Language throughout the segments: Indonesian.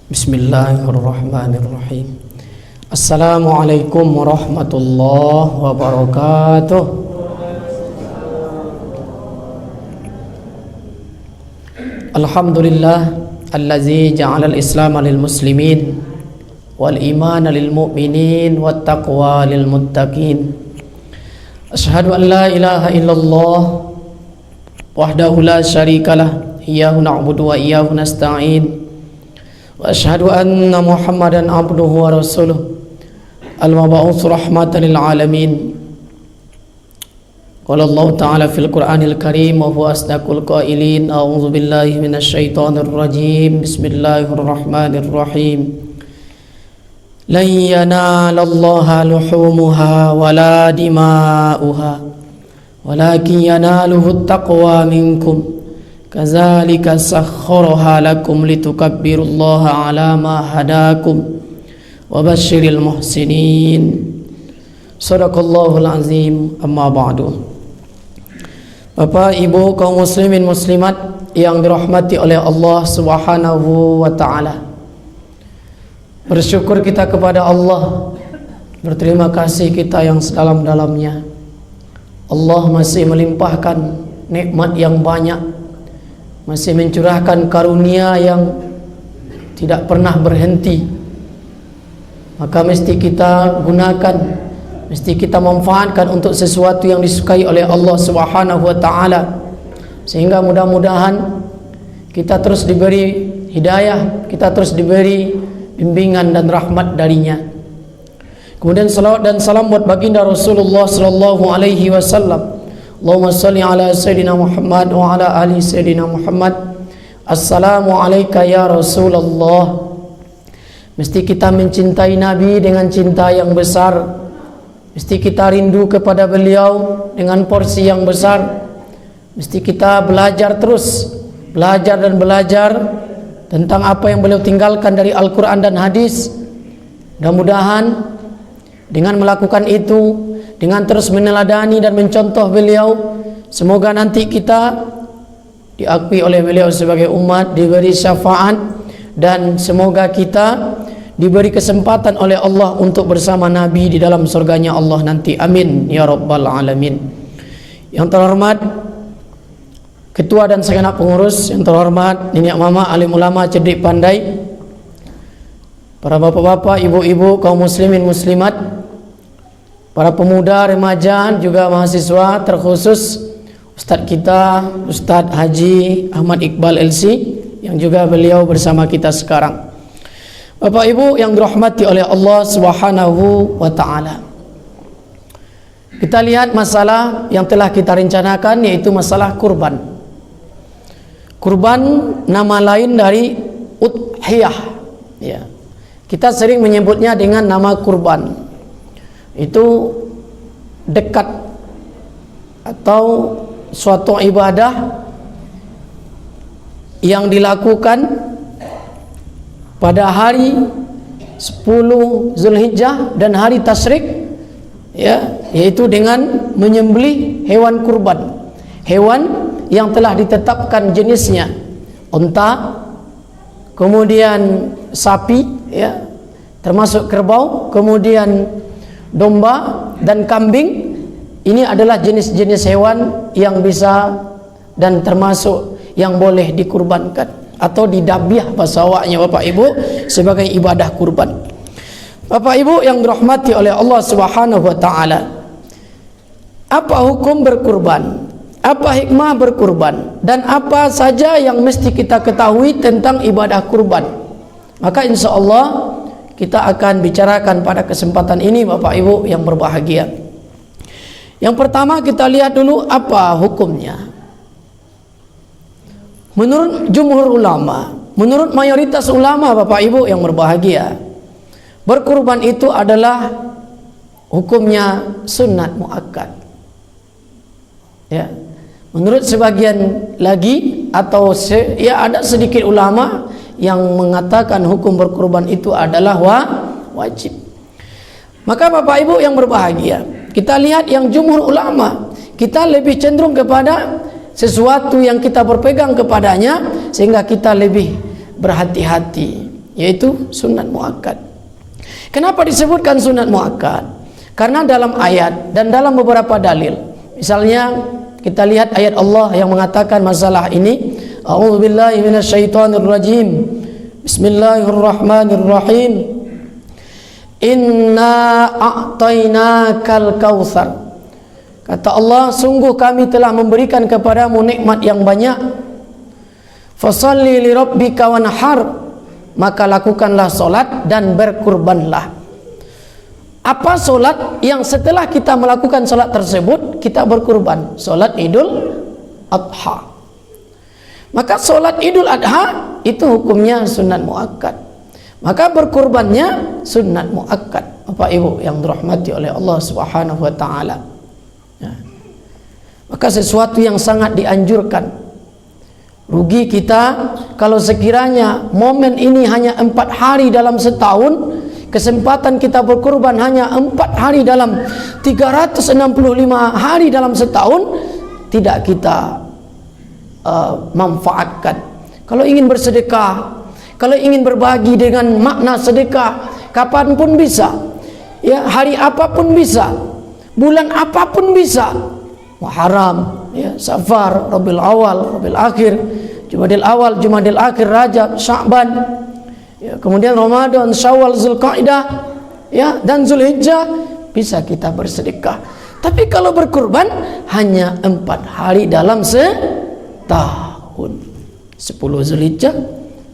Bismillahirrahmanirrahim. Assalamualaikum warahmatullahi wabarakatuh. Alhamdulillah allazi ja'ala al-islam lil muslimin wal iman lil mu'minin wat taqwa lil muttaqin. Asyhadu an la ilaha illallah wahdahu la syarikalah, iyyahu na'budu wa iyyahu nasta'in. Wa asyhadu anna Muhammadan abduhu wa rasuluh al-mab'uts rahmatan lil alamin. Qala Allah ta'ala fil Qur'anil Karim wa huwa asdaqul qailin. A'udzu billahi minasyaitonir rajim. Bismillahirrahmanirrahim. Lan yanalallaha luhumuha wala dima'uha walakin yanaluhu at-taqwa minkum. Kadzalika sakhkharaha lakum litukabbirullaha ala ma hadakum wa basyiril muhsinin. Shadaqallahul azim. Amma ba'du. Bapak, Ibu, kaum muslimin muslimat yang dirahmati oleh Allah Subhanahu wa taala. Bersyukur kita kepada Allah, berterima kasih kita yang sedalam-dalamnya. Allah masih melimpahkan nikmat yang banyak, masih mencurahkan karunia yang tidak pernah berhenti. Maka mesti kita gunakan, mesti kita manfaatkan untuk sesuatu yang disukai oleh Allah Subhanahu wa taala, sehingga mudah-mudahan kita terus diberi hidayah, kita terus diberi bimbingan dan rahmat darinya. Kemudian salawat dan salam buat baginda Rasulullah sallallahu alaihi wasallam. Allahumma salli ala Sayyidina Muhammad wa ala ali Sayyidina Muhammad. Assalamu alayka ya Rasulullah. Mesti kita mencintai Nabi dengan cinta yang besar. Mesti kita rindu kepada beliau dengan porsi yang besar. Mesti kita belajar terus, belajar dan belajar tentang apa yang beliau tinggalkan dari Al-Quran dan hadis. Mudah-mudahan dengan melakukan itu, dengan terus meneladani dan mencontoh beliau, semoga nanti kita diakui oleh beliau sebagai umat, diberi syafaat, dan semoga kita diberi kesempatan oleh Allah untuk bersama Nabi di dalam surganya Allah nanti. Amin ya rabbal alamin. Yang terhormat Ketua dan segenap pengurus, yang terhormat Nenek Mama, alim ulama cerdik pandai, para bapak-bapak, ibu-ibu, kaum muslimin muslimat, para pemuda, remaja, juga mahasiswa, terkhusus Ustadz kita, Ustadz Haji Ahmad Iqbal LC, yang juga beliau bersama kita sekarang. Bapak Ibu yang dirahmati oleh Allah Subhanahu wa taala. Kita lihat masalah yang telah kita rencanakan, yaitu masalah kurban. Kurban nama lain dari udhiyah, ya. Kita sering menyebutnya dengan nama kurban. Itu dekat atau suatu ibadah yang dilakukan pada hari 10 Zulhijjah dan hari Tasyrik, ya, yaitu dengan menyembelih hewan kurban, hewan yang telah ditetapkan jenisnya, unta, kemudian sapi, ya, termasuk kerbau, kemudian domba dan kambing. Ini adalah jenis-jenis hewan yang bisa dan termasuk yang boleh dikurbankan atau didabiah bahasa awaknya, Bapak Ibu, sebagai ibadah kurban. Bapak Ibu yang dirahmati oleh Allah Subhanahu wa taala, apa hukum berkurban? Apa hikmah berkurban? Dan apa saja yang mesti kita ketahui tentang ibadah kurban? Maka insya Allah kita akan bicarakan pada kesempatan ini, Bapak Ibu yang berbahagia. Yang pertama, kita lihat dulu apa hukumnya. Menurut jumhur ulama, menurut mayoritas ulama, Bapak Ibu yang berbahagia, berkurban itu adalah hukumnya sunat muakkad, ya. Menurut sebagian lagi atau ada sedikit ulama yang mengatakan hukum berkurban itu adalah wajib. Maka Bapak Ibu yang berbahagia, kita lihat yang jumhur ulama, kita lebih cenderung kepada sesuatu yang kita berpegang kepadanya, sehingga kita lebih berhati-hati, yaitu sunat muakkad. Kenapa disebutkan sunat muakkad? Karena dalam ayat dan dalam beberapa dalil, misalnya kita lihat ayat Allah yang mengatakan masalah ini, a'udzubillahi minasyaitonirrajim, bismillahirrahmanirrahim, inna a'tainakal kautsar. Kata Allah, sungguh kami telah memberikan kepadamu nikmat yang banyak. Fasalli li rabbika wanhar, maka lakukanlah solat dan berkurbanlah. Apa solat yang setelah kita melakukan solat tersebut kita berkurban? Solat Idul Adha. Maka solat Idul Adha itu hukumnya sunat muakkad. Maka berkurbannya sunat muakkad. Bapak Ibu yang dirahmati oleh Allah Subhanahu wa taala. Ya. Maka sesuatu yang sangat dianjurkan. Rugi kita kalau sekiranya momen ini hanya 4 hari dalam setahun, kesempatan kita berkurban hanya 4 hari dalam 365 hari dalam setahun, tidak kita manfaatkan. Kalau ingin bersedekah, kalau ingin berbagi dengan makna sedekah, kapanpun bisa, ya, hari apapun bisa, bulan apapun bisa. Muharram, ya, Safar, Rabiul Awal, Rabiul Akhir, Jumadil Awal, Jumadil Akhir, Rajab, Sya'ban, ya, kemudian Ramadan, Syawal, Zulqa'dah, ya, dan Zulhijjah bisa kita bersedekah. Tapi kalau berkurban hanya 4 hari dalam setahun. 10 Zulhijjah,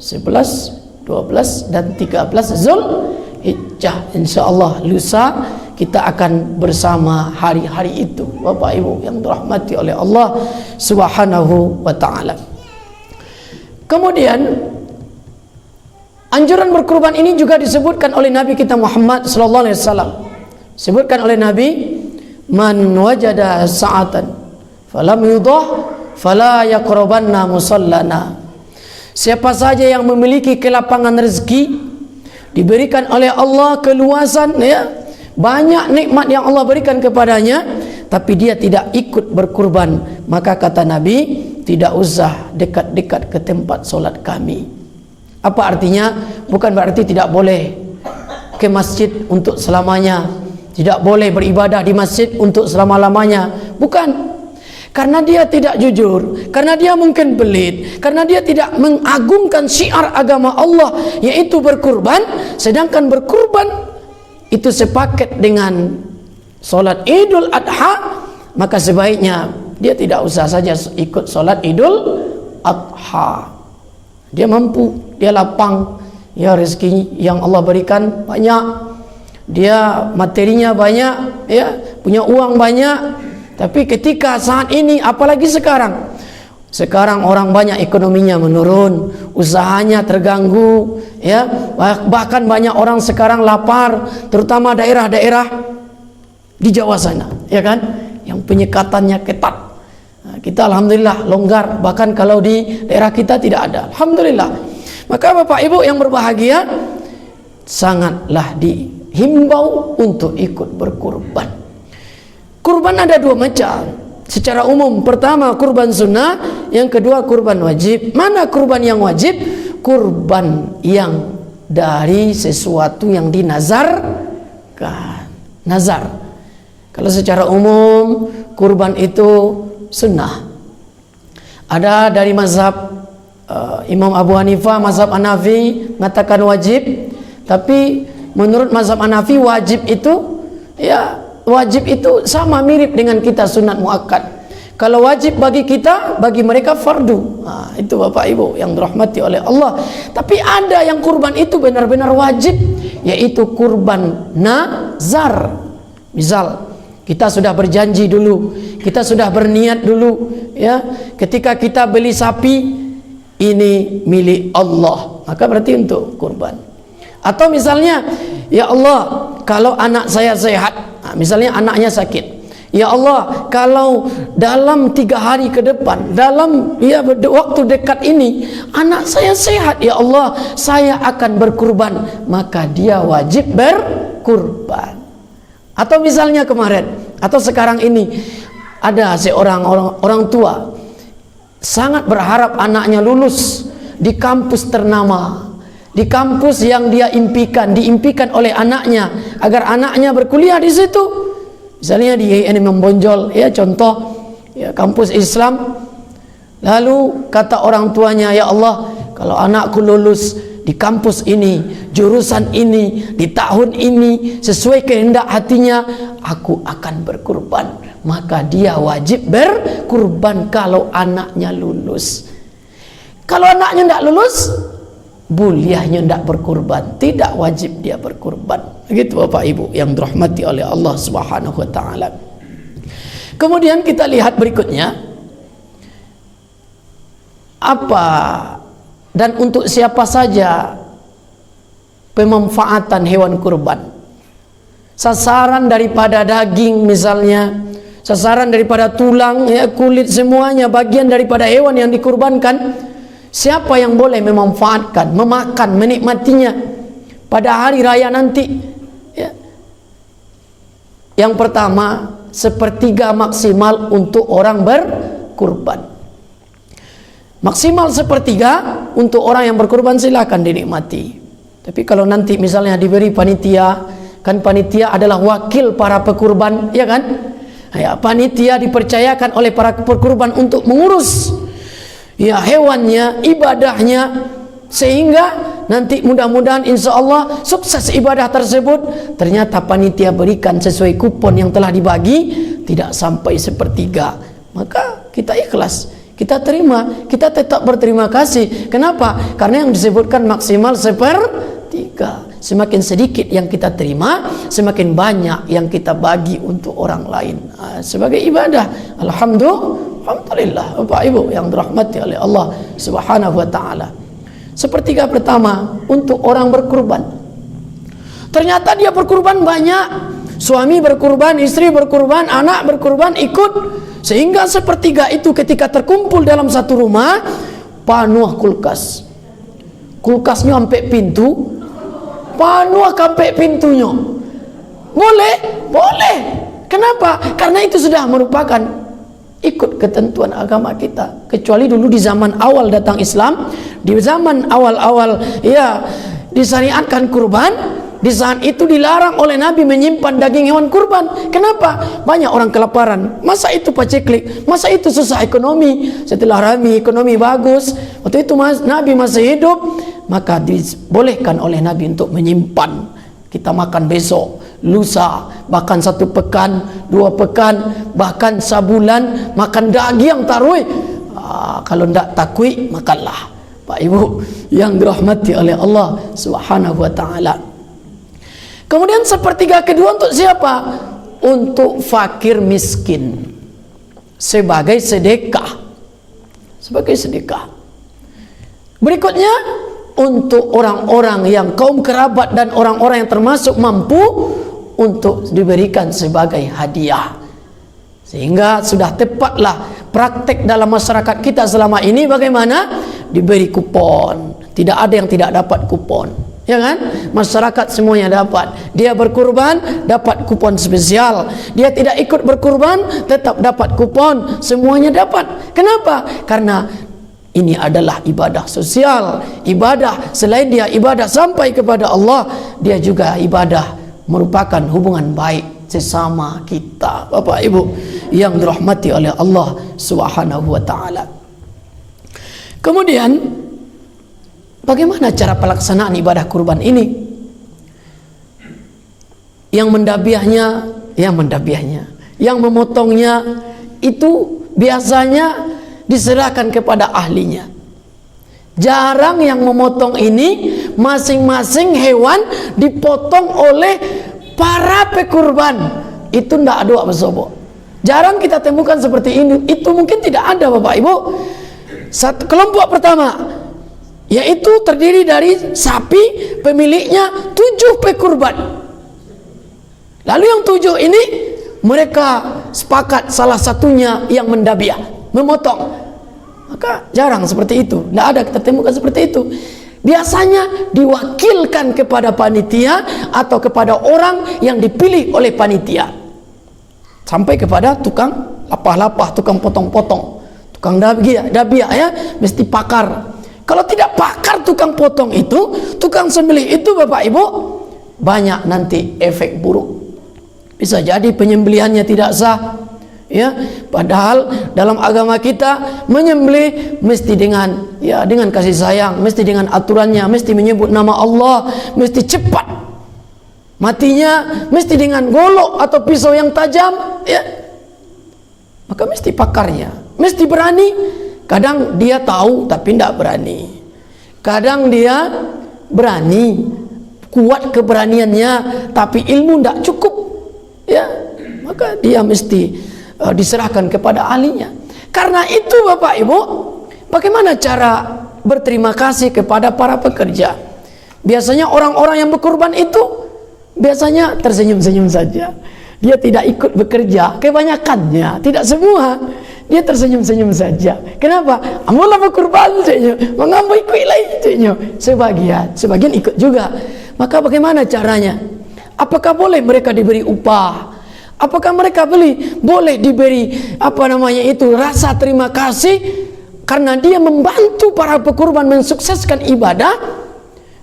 11, 12 dan 13 Zulhijjah. Insyaallah lusa kita akan bersama hari-hari itu, Bapak Ibu yang dirahmati oleh Allah Subhanahu wa taala. Kemudian anjuran berkurban ini juga disebutkan oleh Nabi kita Muhammad sallallahu alaihi wasallam. Disebutkan oleh Nabi, man wajada sa'atan falam yudah fala yaqrabanna musallana. Siapa saja yang memiliki kelapangan rezeki, diberikan oleh Allah keluasan, ya, banyak nikmat yang Allah berikan kepadanya, tapi dia tidak ikut berkurban, maka kata Nabi, tidak usah dekat-dekat ke tempat solat kami. Apa artinya? Bukan berarti tidak boleh ke masjid untuk selamanya, tidak boleh beribadah di masjid untuk selama-lamanya. Bukan. Karena dia tidak jujur, karena dia mungkin pelit, karena dia tidak mengagungkan syiar agama Allah, yaitu berkurban. Sedangkan berkurban itu sepaket dengan solat Idul Adha, maka sebaiknya dia tidak usah saja ikut solat Idul Adha. Dia mampu, dia lapang, ya, rezeki yang Allah berikan banyak, dia materinya banyak, ya, punya uang banyak. Tapi ketika saat ini, apalagi sekarang orang banyak ekonominya menurun, usahanya terganggu, ya, bahkan banyak orang sekarang lapar, terutama daerah-daerah di Jawa sana, ya kan, yang penyekatannya ketat. Nah, kita alhamdulillah longgar, bahkan kalau di daerah kita tidak ada, alhamdulillah. Maka Bapak Ibu yang berbahagia, sangatlah dihimbau untuk ikut berkurban. Kurban ada 2 macam secara umum. Pertama kurban sunnah, yang kedua kurban wajib. Mana kurban yang wajib? Kurban yang dari sesuatu yang dinazarkan. Nazar. Kalau secara umum kurban itu sunnah. Ada dari mazhab Imam Abu Hanifah, mazhab Hanafi mengatakan wajib. Tapi menurut mazhab Hanafi wajib itu, ya, wajib itu sama mirip dengan kita sunat muakkad. Kalau wajib bagi kita, bagi mereka fardu. Nah, itu Bapak Ibu yang dirahmati oleh Allah. Tapi ada yang kurban itu benar-benar wajib, yaitu kurban nazar. Misal kita sudah berjanji dulu, kita sudah berniat dulu, ya, ketika kita beli sapi ini milik Allah, maka berarti untuk kurban. Atau misalnya, ya Allah, kalau anak saya sehat, misalnya anaknya sakit, ya Allah, kalau dalam 3 hari ke depan, dalam, ya, waktu dekat ini anak saya sehat, ya Allah, saya akan berkurban, maka dia wajib berkurban. Atau misalnya kemarin atau sekarang ini ada seorang orang tua sangat berharap anaknya lulus di kampus ternama, di kampus yang dia impikan, diimpikan oleh anaknya agar anaknya berkuliah di situ. Misalnya di IAIN Membonjol, ya contoh, ya kampus Islam. Lalu kata orang tuanya, ya Allah, kalau anakku lulus di kampus ini, jurusan ini, di tahun ini, sesuai kehendak hatinya, aku akan berkurban. Maka dia wajib berkurban kalau anaknya lulus. Kalau anaknya tidak lulus, buliahnya tidak berkurban, tidak wajib dia berkurban. Begitu Bapak Ibu yang dirahmati oleh Allah Subhanahu wa taala. Kemudian kita lihat berikutnya, apa dan untuk siapa saja pemanfaatan hewan kurban. Sasaran daripada daging misalnya, sasaran daripada tulang, ya, kulit, semuanya bagian daripada hewan yang dikurbankan. Siapa yang boleh memanfaatkan, memakan, menikmatinya pada hari raya nanti, ya. Yang pertama, sepertiga maksimal untuk orang berkurban. Maksimal sepertiga untuk orang yang berkurban, silakan dinikmati. Tapi kalau nanti misalnya diberi panitia, kan panitia adalah wakil para pekurban, ya kan? Ya, panitia dipercayakan oleh para pekurban untuk mengurus, ya, hewannya, ibadahnya, sehingga nanti mudah-mudahan insya Allah sukses ibadah tersebut. Ternyata panitia berikan sesuai kupon yang telah dibagi, tidak sampai sepertiga, maka kita ikhlas, kita terima, kita tetap berterima kasih. Kenapa? Karena yang disebutkan maksimal sepertiga. Semakin sedikit yang kita terima, semakin banyak yang kita bagi untuk orang lain, sebagai ibadah. Alhamdulillah Bapak Ibu yang dirahmati oleh Allah Subhanahu wa taala. Sepertiga pertama untuk orang berkurban. Ternyata dia berkurban banyak, suami berkurban, istri berkurban, anak berkurban ikut, sehingga sepertiga itu ketika terkumpul dalam satu rumah, penuh kulkas. Kulkasnya sampai pintu, penuh sampai pintunya. Boleh? Boleh. Kenapa? Karena itu sudah merupakan ikut ketentuan agama kita. Kecuali dulu di zaman awal datang Islam, di zaman awal-awal ya disyariatkan kurban, di saat itu dilarang oleh Nabi menyimpan daging hewan kurban. Kenapa? Banyak orang kelaparan. Masa itu paceklik, masa itu susah ekonomi. Setelah Rami ekonomi bagus, waktu itu Nabi masih hidup, maka dibolehkan oleh Nabi untuk menyimpan. Kita makan besok, lusa, bahkan 1 pekan, 2 pekan, bahkan sebulan makan daging taruh. Kalau tidak takwi, makanlah. Pak Ibu yang dirahmati oleh Allah Subhanahu wa taala. Kemudian sepertiga kedua untuk siapa? Untuk fakir miskin, sebagai sedekah. Sebagai sedekah. Berikutnya untuk orang-orang yang kaum kerabat dan orang-orang yang termasuk mampu, untuk diberikan sebagai hadiah. Sehingga sudah tepatlah praktek dalam masyarakat kita selama ini bagaimana? Diberi kupon. Tidak ada yang tidak dapat kupon, ya kan? Masyarakat semuanya dapat. Dia berkurban dapat kupon spesial, dia tidak ikut berkurban tetap dapat kupon, semuanya dapat. Kenapa? Karena ini adalah ibadah sosial, ibadah selain dia ibadah sampai kepada Allah, dia juga ibadah merupakan hubungan baik sesama kita. Bapak Ibu yang dirahmati oleh Allah Subhanahu wa taala. Kemudian bagaimana cara pelaksanaan ibadah kurban ini? Yang mendabiahnya, yang memotongnya itu biasanya diserahkan kepada ahlinya. Jarang yang memotong ini, masing-masing hewan dipotong oleh para pekurban. Itu tidak ada apa-apa. Jarang kita temukan seperti ini. Itu mungkin tidak ada Bapak Ibu. Satu kelompok pertama, yaitu terdiri dari sapi, pemiliknya 7 pekurban. Lalu yang 7 ini mereka sepakat salah satunya yang mendabiah, memotong. Maka jarang seperti itu, tidak ada kita temukan seperti itu. Biasanya diwakilkan kepada panitia atau kepada orang yang dipilih oleh panitia, sampai kepada tukang lapah-lapah, tukang potong-potong, tukang dabiah ya, mesti pakar. Kalau tidak pakar tukang potong itu, tukang sembelih itu Bapak Ibu, banyak nanti efek buruk. Bisa jadi penyembelihannya tidak sah, ya. Padahal dalam agama kita menyembelih mesti dengan kasih sayang, mesti dengan aturannya, mesti menyebut nama Allah, mesti cepat matinya, mesti dengan golok atau pisau yang tajam, ya. Maka mesti pakarnya, mesti berani. Kadang dia tahu tapi tidak berani. Kadang dia berani, kuat keberaniannya, tapi ilmu tidak cukup, ya. Maka dia mesti diserahkan kepada ahlinya. Karena itu Bapak Ibu, bagaimana cara berterima kasih kepada para pekerja? Biasanya orang-orang yang berkurban itu biasanya tersenyum-senyum saja. Dia tidak ikut bekerja, kebanyakannya, tidak semua. Dia tersenyum-senyum saja. Kenapa? Amulah berkurban, mengapa ikut lain? Sebagian ikut juga. Maka bagaimana caranya? Apakah boleh mereka diberi upah? Apakah mereka boleh diberi rasa terima kasih karena dia membantu para pekurban mensukseskan ibadah?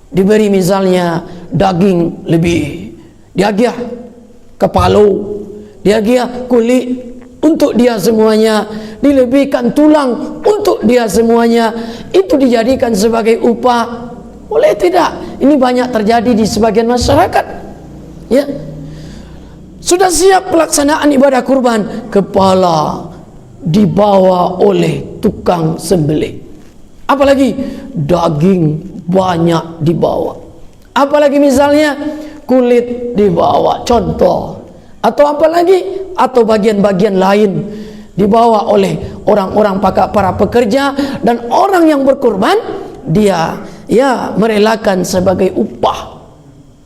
Diberi misalnya daging lebih, diagiah kepala, diagiah kulit untuk dia semuanya, dilebihkan tulang untuk dia semuanya, itu dijadikan sebagai upah. Boleh tidak? Ini banyak terjadi di sebagian masyarakat, ya. Sudah siap pelaksanaan ibadah kurban, kepala dibawa oleh tukang sembelih, apalagi daging banyak dibawa, apalagi misalnya kulit dibawa, contoh, atau apalagi, atau bagian-bagian lain dibawa oleh orang-orang para pekerja, dan orang yang berkurban dia merelakan sebagai upah.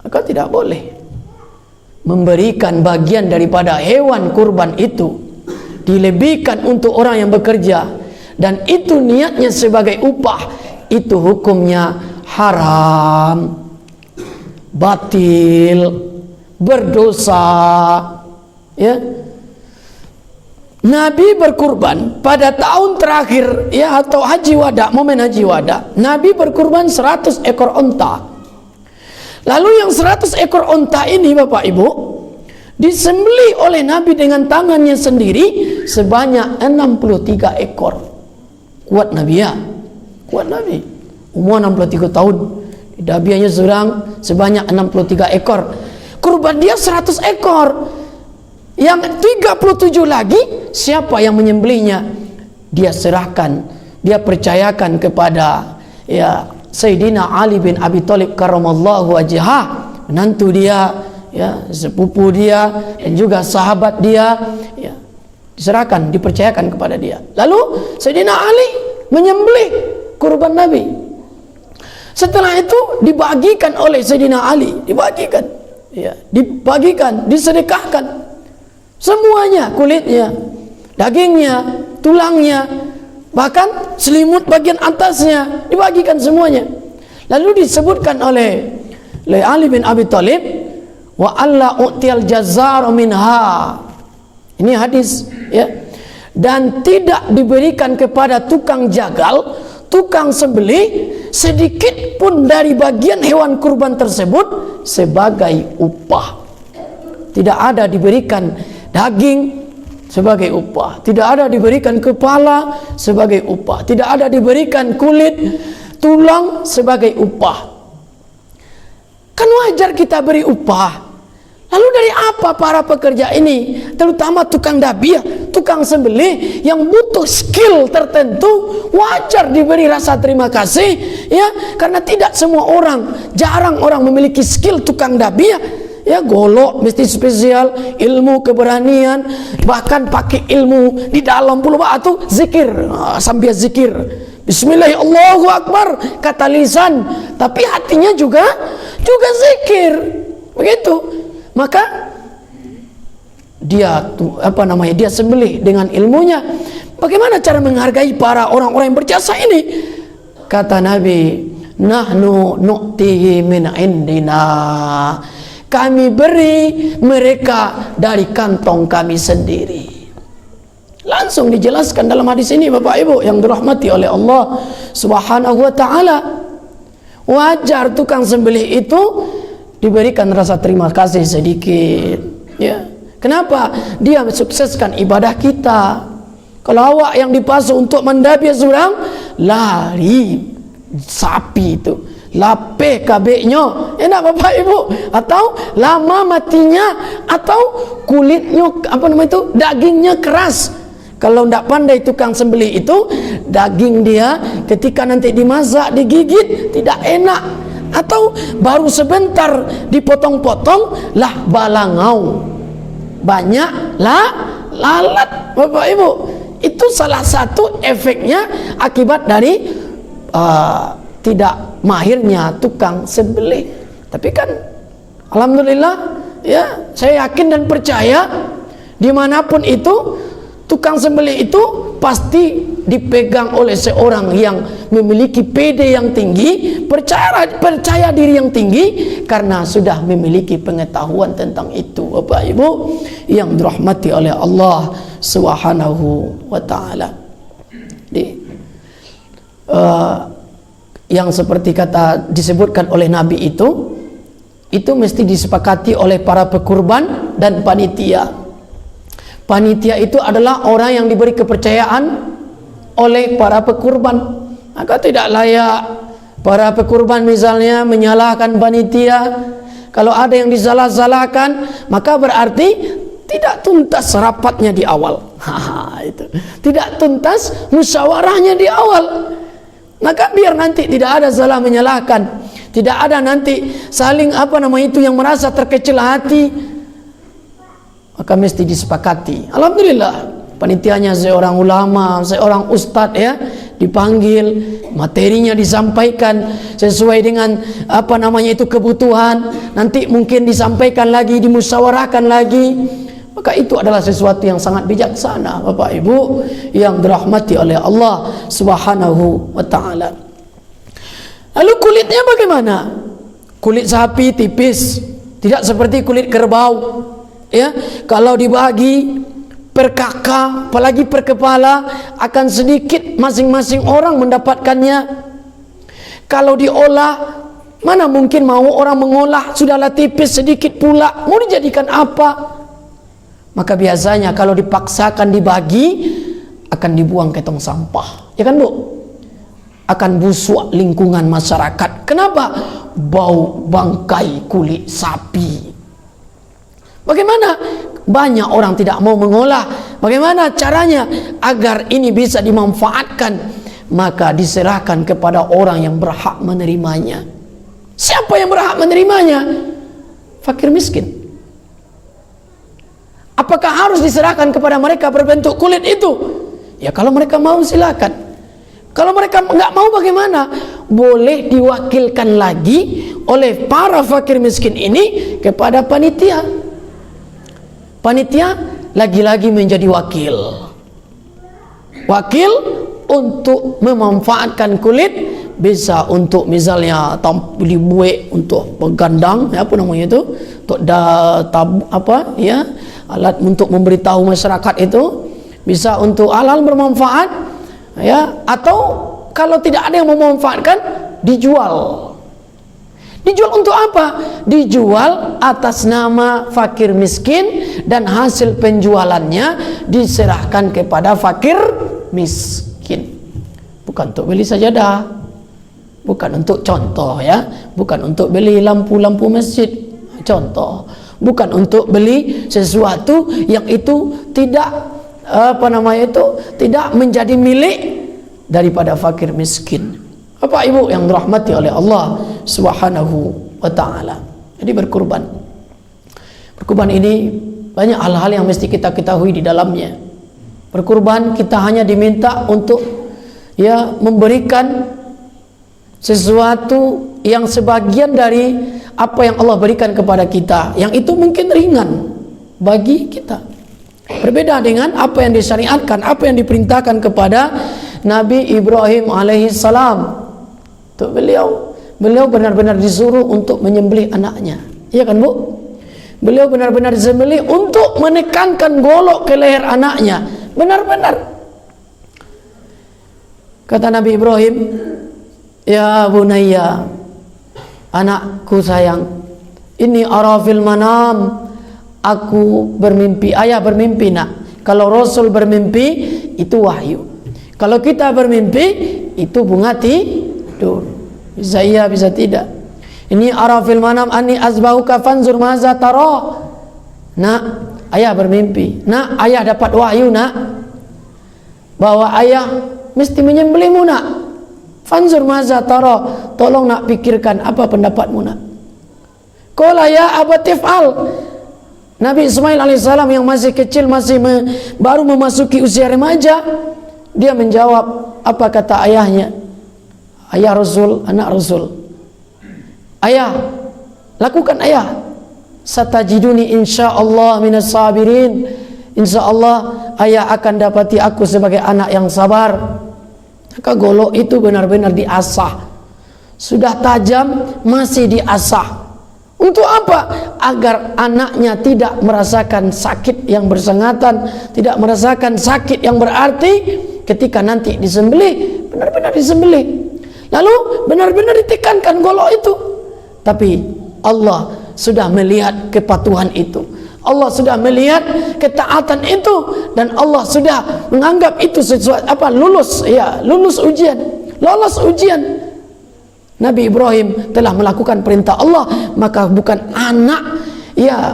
Maka tidak boleh memberikan bagian daripada hewan kurban itu dilebihkan untuk orang yang bekerja, dan itu niatnya sebagai upah. Itu hukumnya haram, batil, berdosa, ya. Nabi berkurban pada tahun terakhir, ya, atau haji wada, momen haji wada, Nabi berkurban 100 ekor onta. Lalu yang 100 ekor onta ini Bapak Ibu disembelih oleh Nabi dengan tangannya sendiri sebanyak 63 ekor. Kuat Nabi, ya, kuat Nabi, umur 63 tahun, dabianya sebanyak 63 ekor. Kurban dia 100 ekor. Yang 37 lagi siapa yang menyembelihnya? Dia serahkan, dia percayakan kepada Sayyidina Ali bin Abi Thalib karramallahu wajhah, menantu dia, ya, sepupu dia, dan juga sahabat dia, ya, diserahkan, dipercayakan kepada dia. Lalu Sayyidina Ali menyembelih kurban Nabi. Setelah itu dibagikan oleh Sayyidina Ali, dibagikan, disedekahkan semuanya, kulitnya, dagingnya, tulangnya, bahkan selimut bagian atasnya dibagikan semuanya. Lalu disebutkan oleh Ali bin Abi Thalib, wa alla u'tiyal jazar minha. Ini hadis, ya. Dan tidak diberikan kepada tukang jagal, tukang sembelih, sedikit pun dari bagian hewan kurban tersebut sebagai upah. Tidak ada diberikan daging sebagai upah, tidak ada diberikan kepala sebagai upah, tidak ada diberikan kulit, tulang sebagai upah. Kan wajar kita beri upah. Lalu dari apa para pekerja ini, terutama tukang dabiah, tukang sembelih yang butuh skill tertentu, wajar diberi rasa terima kasih, ya, karena tidak semua orang, jarang orang memiliki skill tukang dabiah. Ya, golok mesti spesial, ilmu, keberanian, bahkan pakai ilmu di dalam pulau batu, zikir, sambil zikir, bismillah, Allahu Akbar, kata lisan, tapi hatinya juga zikir, begitu. Maka dia dia sembelih dengan ilmunya. Bagaimana cara menghargai para orang-orang yang berjasa ini? Kata Nabi, nahnu nu'tihi min indina, kami beri mereka dari kantong kami sendiri. Langsung dijelaskan dalam hadis ini Bapak Ibu yang dirahmati oleh Allah Subhanahu wa taala. Wajar tukang sembelih itu diberikan rasa terima kasih sedikit, ya. Kenapa? Dia mensukseskan ibadah kita. Kalau awak yang dipasu untuk mendapi seorang, lari sapi itu, lapeh kabeknya, enak Bapak Ibu, atau lama matinya, atau kulitnya dagingnya keras. Kalau tidak pandai tukang sembelih itu, daging dia ketika nanti dimasak, digigit tidak enak, atau baru sebentar dipotong-potong lah balangau, banyak lalat Bapak Ibu. Itu salah satu efeknya akibat dari tidak mahirnya tukang sembelih. Tapi kan alhamdulillah, ya, saya yakin dan percaya dimanapun itu tukang sembelih itu pasti dipegang oleh seorang yang memiliki PD yang tinggi, percaya diri yang tinggi, karena sudah memiliki pengetahuan tentang itu Bapak Ibu yang dirahmati oleh Allah Subhanahu wa taala. Yang seperti kata disebutkan oleh Nabi itu mesti disepakati oleh para pekurban dan panitia. Panitia itu adalah orang yang diberi kepercayaan oleh para pekurban. Maka tidak layak para pekurban misalnya menyalahkan panitia. Kalau ada yang disalah-salahkan, maka berarti tidak tuntas rapatnya di awal. Itu tidak tuntas musyawarahnya di awal. Maka biar nanti tidak ada salah menyalahkan, tidak ada nanti saling yang merasa terkecil hati, maka mesti disepakati. Alhamdulillah, panitianya seorang ulama, seorang ustadz, ya, dipanggil, materinya disampaikan sesuai dengan kebutuhan, nanti mungkin disampaikan lagi, dimusyawarahkan lagi. Maka itu adalah sesuatu yang sangat bijaksana Bapak Ibu yang dirahmati oleh Allah Subhanahu wa taala. Lalu kulitnya bagaimana? Kulit sapi tipis, tidak seperti kulit kerbau. Ya, kalau dibagi per kakak, apalagi per kepala, akan sedikit masing-masing orang mendapatkannya. Kalau diolah, mana mungkin mau orang mengolah, sudahlah tipis sedikit pula, mau dijadikan apa? Maka biasanya kalau dipaksakan dibagi, akan dibuang ke tong sampah, ya kan Bu? Akan busuk lingkungan masyarakat. Kenapa? Bau bangkai kulit sapi. Bagaimana? Banyak orang tidak mau mengolah. Bagaimana caranya agar ini bisa dimanfaatkan? Maka diserahkan kepada orang yang berhak menerimanya. Siapa yang berhak menerimanya? Fakir miskin. Apakah harus diserahkan kepada mereka berbentuk kulit itu? Ya, kalau mereka mau silakan. Kalau mereka nggak mau bagaimana? Boleh diwakilkan lagi oleh para fakir miskin ini kepada panitia. Panitia lagi-lagi menjadi wakil untuk memanfaatkan kulit, bisa untuk misalnya beli buik untuk penggandang, untuk alat untuk memberitahu masyarakat itu, bisa untuk halal bermanfaat, ya, atau kalau tidak ada yang memanfaatkan, dijual. Dijual untuk apa? Dijual atas nama fakir miskin, dan hasil penjualannya diserahkan kepada fakir miskin. Bukan untuk beli sajadah, bukan untuk contoh, ya, bukan untuk beli lampu-lampu masjid, contoh, bukan untuk beli sesuatu yang itu tidak tidak menjadi milik daripada fakir miskin. Bapak Ibu yang dirahmati oleh Allah Subhanahu wa taala. Jadi berkurban ini banyak hal-hal yang mesti kita ketahui di dalamnya. Berkurban kita hanya diminta untuk, ya, memberikan sesuatu yang sebagian dari apa yang Allah berikan kepada kita, yang itu mungkin ringan bagi kita. Berbeda dengan apa yang disyariatkan, apa yang diperintahkan kepada Nabi Ibrahim alaihissalam. Untuk beliau benar-benar disuruh untuk menyembelih anaknya, iya kan Bu? Beliau benar-benar disembelih untuk menekankan golok ke leher anaknya. Benar-benar. Kata Nabi Ibrahim, ya bunayya, anakku sayang, ini ara fil manam, aku bermimpi. Ayah bermimpi nak. Kalau Rasul bermimpi itu wahyu. Kalau kita bermimpi itu bunga tidur. Bisa iya, bisa tidak. Ini ara fil manam anni azbahuka fanzur maza tara. Nak, ayah bermimpi. Nak, ayah dapat wahyu nak, bahwa ayah mesti menyembelihmu nak. Fanzur maza tara. Tolong nak pikirkan apa pendapatmu nak. Qala ya abatif'al. Nabi Ismail alaihissalam yang masih kecil, baru memasuki usia remaja, dia menjawab apa kata ayahnya. Ayah Rasul, anak Rasul. Ayah, lakukan ayah. Satajiduni insyaallah minas sabirin. Insyaallah ayah akan dapati aku sebagai anak yang sabar. Maka golok itu benar-benar diasah. Sudah tajam, masih diasah. Untuk apa? Agar anaknya tidak merasakan sakit yang bersengatan, tidak merasakan sakit yang berarti ketika nanti disembelih, benar-benar disembelih. Lalu benar-benar ditekankan golok itu. Tapi Allah sudah melihat kepatuhan itu, Allah sudah melihat ketaatan itu, dan Allah sudah menganggap itu sesuatu lulus ujian, lolos ujian. Nabi Ibrahim telah melakukan perintah Allah, maka bukan anak,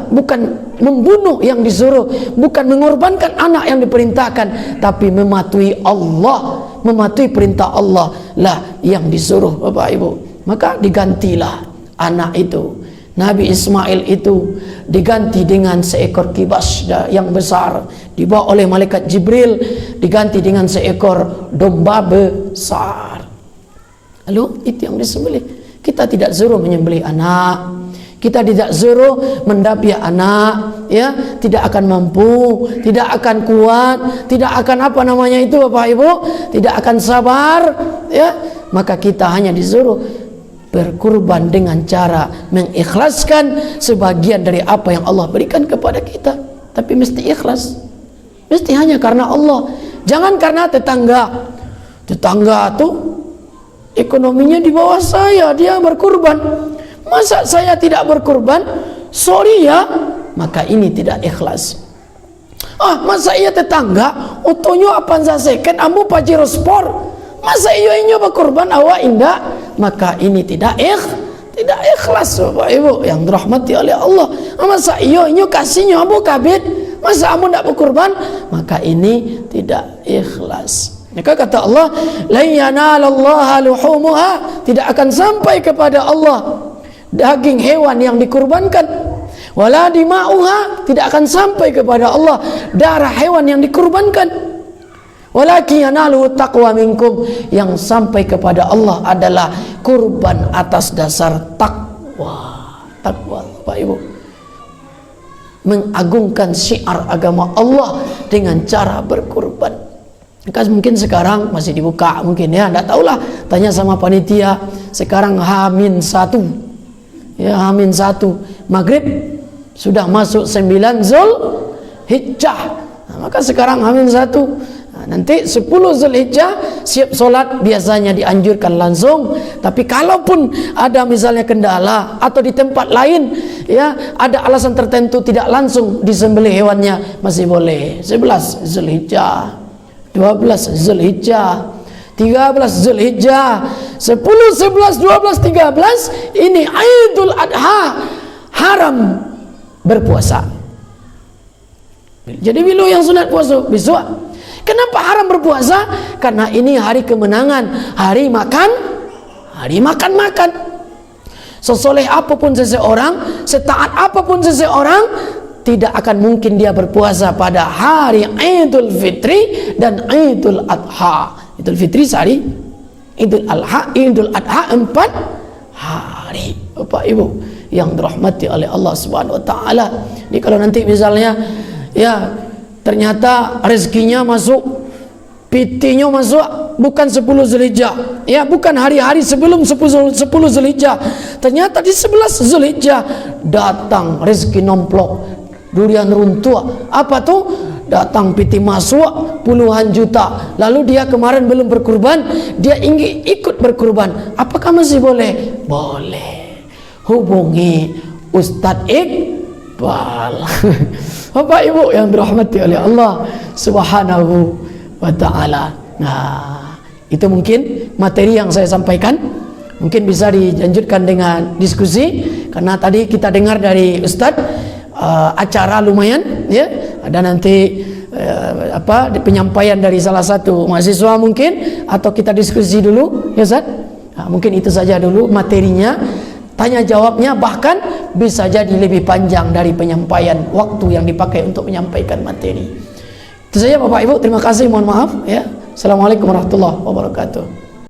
bukan membunuh yang disuruh, bukan mengorbankan anak yang diperintahkan, tapi mematuhi Allah, mematuhi perintah Allah lah yang disuruh, Bapak Ibu. Maka digantilah anak itu, Nabi Ismail itu diganti dengan seekor kibas yang besar, dibawa oleh malaikat Jibril, diganti dengan seekor domba besar. Lalu itu yang disembelih. Kita tidak suruh menyembelih anak, kita tidak suruh mendapiah anak, tidak akan mampu, tidak akan kuat, tidak akan Bapak Ibu, tidak akan sabar, maka kita hanya disuruh berkurban dengan cara mengikhlaskan sebagian dari apa yang Allah berikan kepada kita. Tapi mesti ikhlas, mesti hanya karena Allah. Jangan karena tetangga tuh ekonominya di bawah saya, dia berkurban, masa saya tidak berkurban? Sorry ya, maka ini tidak ikhlas. Masa iya tetangga otonyo apanza second ambu pajero sport, masa iyo berkorban awak indah, maka ini tidak ikhlas Bapak Ibu yang dirahmati oleh Allah. Masa iyo kasihnya abu kabit, masa amu tidak berkorban, maka ini tidak ikhlas. Maka kata Allah, la yanalallaha luhumuha, tidak akan sampai kepada Allah daging hewan yang dikurbankan, wala dima'uha, tidak akan sampai kepada Allah darah hewan yang dikurbankan, walakin yanaluhu taqwa minkum, yang sampai kepada Allah adalah kurban atas dasar takwa. Bapak Ibu, mengagungkan syiar agama Allah dengan cara berkurban. Mungkin sekarang masih dibuka, mungkin tidak tahulah, tanya sama panitia. Sekarang H-1 Maghrib sudah masuk 9 Zulhijjah. Maka sekarang H-1, nanti 10 Zulhijjah siap sholat, biasanya dianjurkan langsung. Tapi kalaupun ada misalnya kendala atau di tempat lain ada alasan tertentu tidak langsung disembelih hewannya, masih boleh 11 Zulhijjah, 12 Zulhijjah, 13 Zulhijjah, 10, 11, 12, 13 ini Idul Adha, haram berpuasa. Jadi bila yang sunat puasa besok. Kenapa haram berpuasa? Karena ini hari kemenangan, hari makan. Sesoleh apapun seseorang, setaat apapun seseorang, tidak akan mungkin dia berpuasa pada hari Idul Fitri dan Idul Adha. Idul Fitri sehari, Idul Adha 4 hari. Bapak Ibu yang dirahmati oleh Allah Subhanahu wa taala. Jadi kalau nanti misalnya ternyata rezekinya masuk, pitinya masuk, bukan 10 Zulhijjah, ya, bukan hari-hari sebelum 10 Zulhijjah. Ternyata di 11 Zulhijjah datang rezeki nomplok, durian runtuh. Apa tuh? Datang piti masuk puluhan juta. Lalu dia kemarin belum berkurban, dia ingin ikut berkurban. Apakah masih boleh? Boleh. Hubungi Ustadz Iqbal. Bapak Ibu yang dirahmati oleh Allah Subhanahu wa ta'ala. Nah, itu mungkin materi yang saya sampaikan. Mungkin bisa dilanjutkan dengan diskusi, karena tadi kita dengar dari Ustadz acara lumayan, ya. Ada nanti penyampaian dari salah satu mahasiswa mungkin, atau kita diskusi dulu, ya Ustaz. Nah, mungkin itu saja dulu materinya. Tanya jawabnya bahkan bisa jadi lebih panjang dari penyampaian waktu yang dipakai untuk menyampaikan materi. Itu saja Bapak Ibu, terima kasih, mohon maaf ya. Assalamualaikum warahmatullahi wabarakatuh.